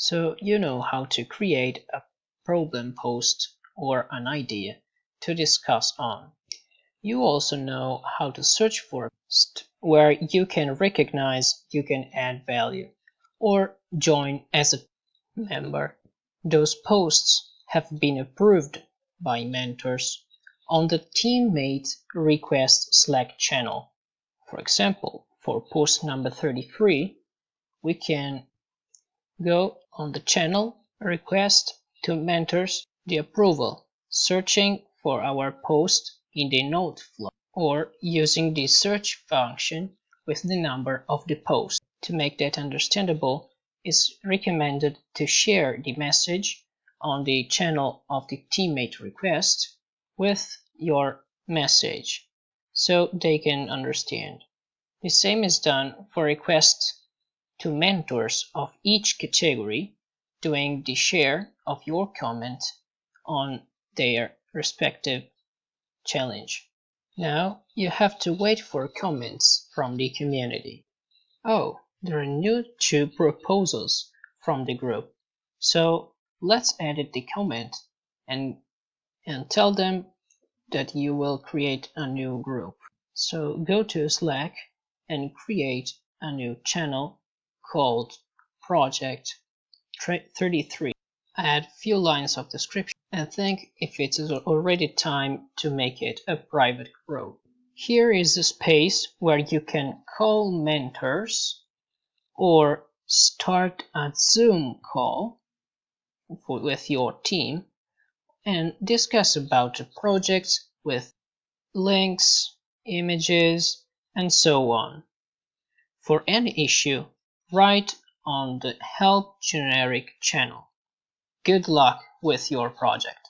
So you know how to create a problem post or an idea to discuss on. You also know how to search for a post where you can recognize you can add value or join as a member. Those posts have been approved by mentors on the teammate request Slack channel. For example, for post number 33, we can go on the channel request to mentors the approval, searching for our post in the node flow, or using the search function with the number of the post. To make that understandable, it's recommended to share the message on the channel of the teammate request with your message so they can understand. The same is done for requests to mentors of each category, doing the share of your comment on their respective challenge. Now you have to wait for comments from the community. Oh, there are two proposals from the group, so let's edit the comment and tell them that you will create a new group. So go to Slack and create a new channel called Project 33. Add few lines of description and think if it is already time to make it a private group. Here is a space where you can call mentors or start a Zoom call with your team and discuss about the project with links, images, and so on. For any issue, write on the Help generic channel. Good luck with your project.